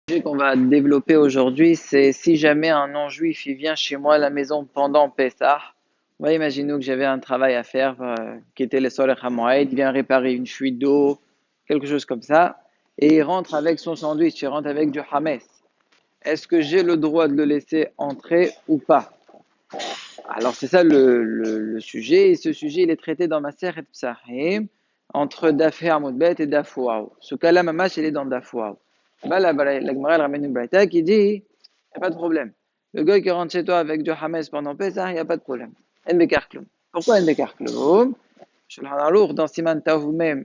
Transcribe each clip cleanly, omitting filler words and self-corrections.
Sujet qu'on va développer aujourd'hui, c'est si jamais un non-juif il vient chez moi à la maison pendant Pessah. On va imaginer que j'avais un travail à faire qui était le Solech HaMoed, il vient réparer une fuite d'eau, quelque chose comme ça, et il rentre avec son sandwich, il rentre avec du Hametz. Est-ce que j'ai le droit de le laisser entrer ou pas? Alors c'est ça le sujet, et ce sujet il est traité dans ma Masechet Psachim entre Daf He Amud Bet et Daf Waw. Ce cas-là, Mamash, il est dans Daf Waw. Bah, la Gemara elle ramène une braïta qui dit, il n'y a pas de problème. Le gars qui rentre chez toi avec du Hametz pendant Pesach, il n'y a pas de problème. En Bekar Klum. Pourquoi En Bekar Klum? Shulchan Aruch, dans Siman Tav Mem,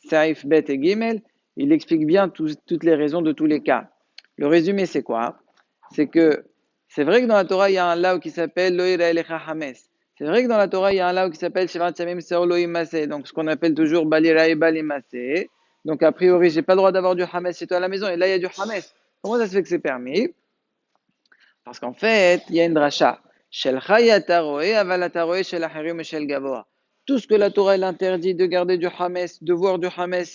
Saif Bet et Gimel, il explique bien toutes les raisons de tous les cas. Le résumé, c'est quoi? C'est que c'est vrai que dans la Torah, il y a un lao qui s'appelle Lo Yira Elecha Hames. C'est vrai que dans la Torah, il y a un lao qui s'appelle Shevat Samim Seo Lo Imase. Donc, ce qu'on appelle toujours Balira et Balimase. Donc, a priori, j'ai pas le droit d'avoir du Hames chez toi à la maison. Et là, il y a du Hames. Comment ça se fait que c'est permis? Parce qu'en fait, il y a une dracha. Shel Chayataroe, Avalataroe, Shel Acherim et Shel Gavoa. Tout ce que la Torah elle interdit de garder du Hames, de voir du Hames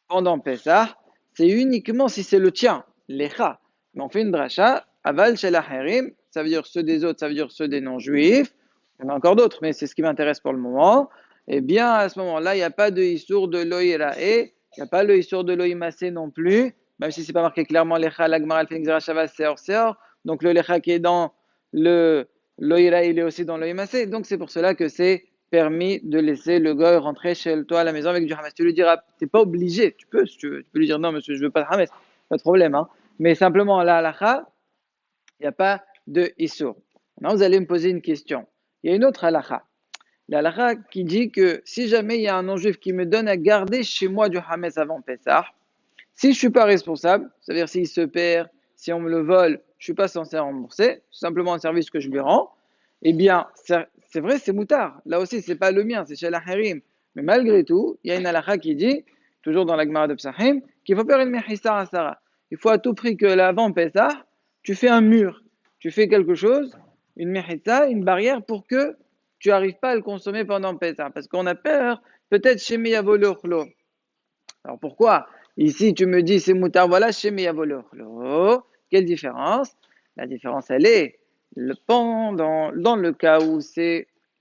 pendant Pessah, c'est uniquement si c'est le tien, l'Echa. Mais on fait une dracha, Aval Shel Acherim, ça veut dire ceux des autres, ça veut dire ceux des non-juifs. Il y en a encore d'autres, mais c'est ce qui m'intéresse pour le moment. Eh bien, à ce moment-là, il n'y a pas de Issour de Loïrae, il n'y a pas le Issour de Loïmase non plus, même si ce n'est pas marqué clairement l'Echa, l'Agmar, Al-Fin, Shavas, Seor. Donc le lecha qui est dans le loïra, il est aussi dans l'oïmasé. Donc c'est pour cela que c'est permis de laisser le goy rentrer chez toi à la maison avec du hamas. Tu lui diras, tu n'es pas obligé, tu peux, si tu veux. Tu peux lui dire non, monsieur, je veux pas de hamas, pas de problème. Hein. Mais simplement, la halakha, il n'y a pas de issour. Maintenant, vous allez me poser une question. Il y a une autre halakha. La halakha qui dit que si jamais il y a un non-juif qui me donne à garder chez moi du hamas avant Pessah, si je ne suis pas responsable, c'est-à-dire s'il se perd, si on me le vole, je ne suis pas censé rembourser, c'est simplement un service que je lui rends, eh bien, c'est vrai, c'est moutard. Là aussi, ce n'est pas le mien, c'est chez la harim. Mais malgré tout, il y a une halakha qui dit, toujours dans la Gemara de Psachim, qu'il faut faire une mechissa à Sarah. Il faut à tout prix que l'avant Pessah, tu fais un mur, tu fais quelque chose, une mechissa, une barrière pour que tu n'arrives pas à le consommer pendant Pessah. Parce qu'on a peur, peut-être chez Miyavolo. Alors pourquoi? Ici, tu me dis c'est moutar, voilà, chez Miyavolo. Quelle différence? La différence, elle est pendant, dans le cas où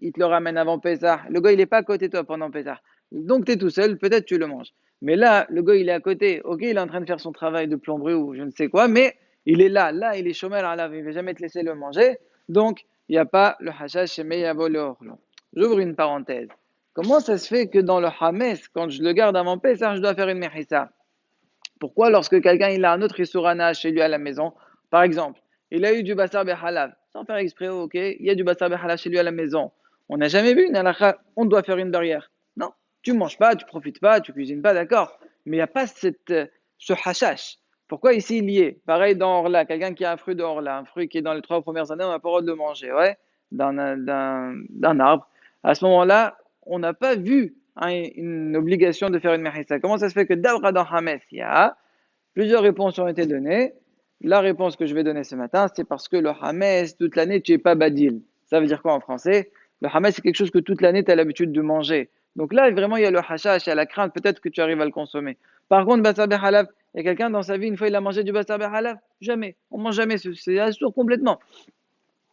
il te le ramène avant Pessah, le gars, il n'est pas à côté de toi pendant Pessah. Donc, tu es tout seul, peut-être tu le manges. Mais là, le gars, il est à côté. Ok, il est en train de faire son travail de plomberie ou je ne sais quoi, mais il est là. Là, il est chômeur à la il ne va jamais te laisser le manger. Donc, il n'y a pas le hashash chez Miyavolo. J'ouvre une parenthèse. Comment ça se fait que dans le Hametz, quand je le garde avant Pessah, je dois faire une mechissa? Pourquoi lorsque quelqu'un il a un autre Issourana chez lui à la maison, par exemple, il a eu du Bassar Behalav, sans faire exprès, ok, il y a du Bassar Behalav chez lui à la maison. On n'a jamais vu une halakha, on doit faire une barrière. Non, tu ne manges pas, tu ne profites pas, tu ne cuisines pas, d'accord. Mais il n'y a pas ce hashash. Pourquoi ici il y est? Pareil dans Orla, quelqu'un qui a un fruit de Orla, un fruit qui est dans les 3 premières années, on n'a pas le droit de le manger, ouais, d'un arbre. À ce moment-là, on n'a pas vu une obligation de faire une mechissa. Comment ça se fait que d'Avra dans Hametz, il y a plusieurs réponses ont été données. La réponse que je vais donner ce matin, c'est parce que le Hametz, toute l'année, tu n'es pas badil. Ça veut dire quoi en français? Le Hametz, c'est quelque chose que toute l'année, tu as l'habitude de manger. Donc là, vraiment, il y a le hashash, il y a la crainte, peut-être que tu arrives à le consommer. Par contre, Bassar Halaf, il y a quelqu'un dans sa vie, une fois, il a mangé du Bassar Halaf? Jamais. On mange jamais, c'est assourd complètement.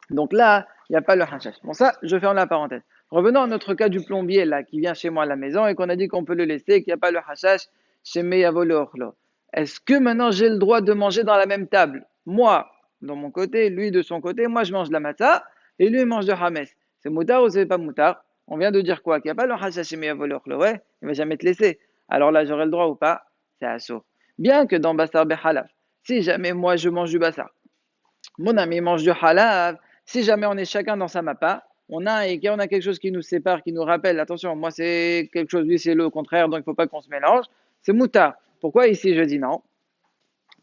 Donc là, il n'y a pas le hashash. Bon, ça, je ferme la parenthèse. Revenons à notre cas du plombier, là, qui vient chez moi à la maison et qu'on a dit qu'on peut le laisser, qu'il n'y a pas le hashash chez Meyavolo. Est-ce que maintenant j'ai le droit de manger dans la même table? Moi, de mon côté, lui de son côté, moi je mange de la matzah et lui il mange de hametz. C'est moutard ou c'est pas moutard? On vient de dire quoi? Qu'il n'y a pas le hashash chez Meyavolo. Ouais, il ne va jamais te laisser. Alors là, j'aurai le droit ou pas? C'est assourd. Bien que dans Bassar Behalaf, si jamais moi je mange du Bassar, mon ami mange du halal. Si jamais on est chacun dans sa mappa, on a quelque chose qui nous sépare, qui nous rappelle, attention, moi c'est quelque chose, lui c'est le contraire, donc il ne faut pas qu'on se mélange. C'est mouta. Pourquoi ici je dis non?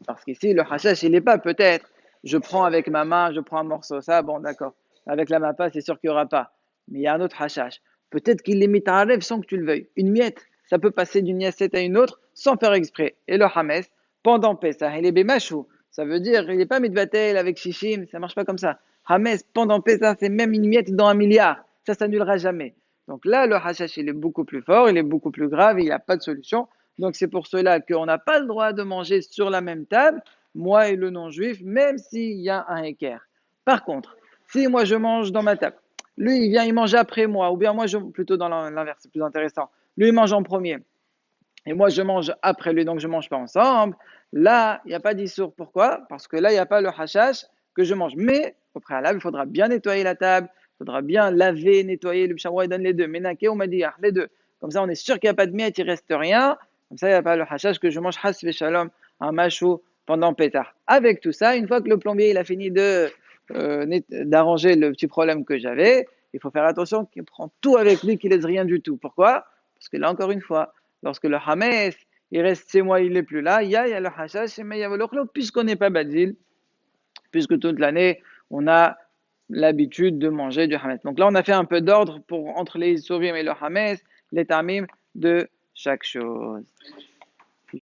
Parce qu'ici le hashash il n'est pas peut-être, je prends avec ma main, je prends un morceau, ça bon d'accord. Avec la mappa c'est sûr qu'il n'y aura pas. Mais il y a un autre hashash. Peut-être qu'il est mis à rêve sans que tu le veuilles. Une miette, ça peut passer d'une assiette à une autre sans faire exprès. Et le hames, pendant Pessah, il est bémachou. Ça veut dire, il n'est pas mitvatel avec shishim, ça marche pas comme ça. Hames, pendant Pessah, c'est même une miette dans un milliard. Ça s'annulera jamais. Donc là, le hashash, il est beaucoup plus fort, il est beaucoup plus grave, il n'y a pas de solution. Donc c'est pour cela qu'on n'a pas le droit de manger sur la même table, moi et le non-juif, même s'il y a un équerre. Par contre, si moi je mange dans ma table, lui il vient, il mange après moi, ou bien moi je, plutôt dans l'inverse, c'est plus intéressant. Lui il mange en premier, et moi je mange après lui, donc je ne mange pas ensemble. Là, il n'y a pas d'issour. Pourquoi? Parce que là, il n'y a pas le hashash que je mange. Mais au préalable, il faudra bien nettoyer la table, il faudra bien laver, nettoyer. Le Pshamroy donne les deux. Ménaké ou Madiyah, les deux. Comme ça, on est sûr qu'il n'y a pas de miettes, il ne reste rien. Comme ça, il n'y a pas le hashash que je mange has shalom, un machou pendant pétard. Avec tout ça, une fois que le plombier il a fini d'arranger le petit problème que j'avais, il faut faire attention qu'il prend tout avec lui, qu'il laisse rien du tout. Pourquoi? Parce que là, encore une fois, lorsque le Hametz, il reste 6 mois, il n'est plus là, il y a le Hashash, mais il y a le Khlo, puisqu'on n'est pas Badil, puisque toute l'année, on a l'habitude de manger du Hametz. Donc là, on a fait un peu d'ordre entre les Isurim et le Hametz, les Tamim de chaque chose.